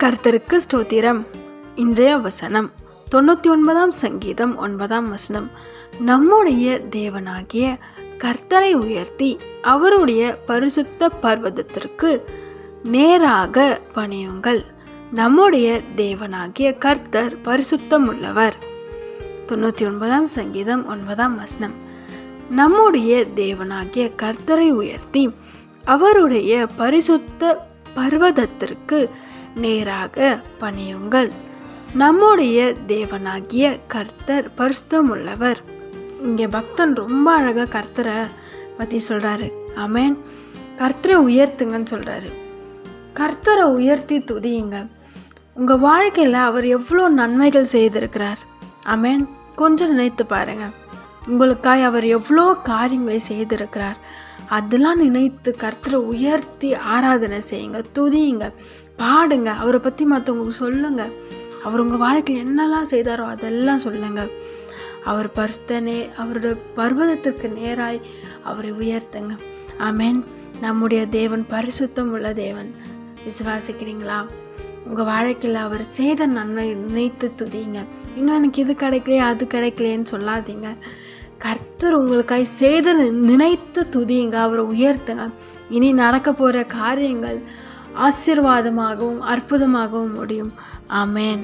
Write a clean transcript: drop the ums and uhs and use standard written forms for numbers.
கர்த்தருக்கு ஸ்தோத்திரம். இன்றைய வசனம் 99ஆம் சங்கீதம் 9ஆம் வசனம். நம்முடைய தேவனாகிய கர்த்தரை உயர்த்தி அவருடைய பரிசுத்த பர்வதத்திற்கு நேராக பணியுங்கள். நம்முடைய தேவனாகிய கர்த்தர் பரிசுத்தம் உள்ளவர். 99ஆம் சங்கீதம் 9ஆம் வசனம். நம்முடைய தேவனாகிய கர்த்தரை உயர்த்தி அவருடைய பரிசுத்த பர்வதத்திற்கு நேராக பணியுங்கள். நம்முடைய தேவனாகிய கர்த்தர் பரிசுத்தம் உள்ளவர். இங்கே பக்தன் ரொம்ப அழகாக கர்த்தரை பற்றி சொல்கிறாரு. ஆமென். கர்த்தரை உயர்த்துங்கன்னு சொல்கிறாரு. கர்த்தரை உயர்த்தி துதியுங்க. உங்கள் வாழ்க்கையில் அவர் எவ்வளோ நன்மைகள் செய்திருக்கிறார். ஆமென். கொஞ்சம் நினைத்து பாருங்கள். உங்களுக்காய் அவர் எவ்வளோ காரியங்களை செய்திருக்கிறார். அதெல்லாம் நினைத்து கர்த்தரை உயர்த்தி ஆராதனை செய்யுங்க, துதியுங்க, பாடுங்க. அவரை பற்றி மற்றவங்களுக்கு சொல்லுங்கள். அவர் உங்கள் வாழ்க்கையில் என்னெல்லாம் செய்தாரோ அதெல்லாம் சொல்லுங்கள். அவர் பரிசுத்தனே, அவரோட பர்வதத்திற்கு நேராய் அவரை உயர்த்துங்க. ஆமென். நம்முடைய தேவன் பரிசுத்தம் உள்ள தேவன். விசுவாசிக்கிறீங்களா? உங்கள் வாழ்க்கையில் அவர் செய்த நன்மை நினைத்து துதிங்க. இன்னும் எனக்கு இது கிடைக்கலையே அது கிடைக்கலையேன்னு சொல்லாதீங்க. கர்த்தர் உங்களுக்காய் செய்த நினைத்து துதியுங்க, அவரை உயர்த்துங்க. இனி நடக்க போகிற காரியங்கள் ஆசீர்வாதமாகவும் அற்புதமாகவும் முடியும். ஆமென்.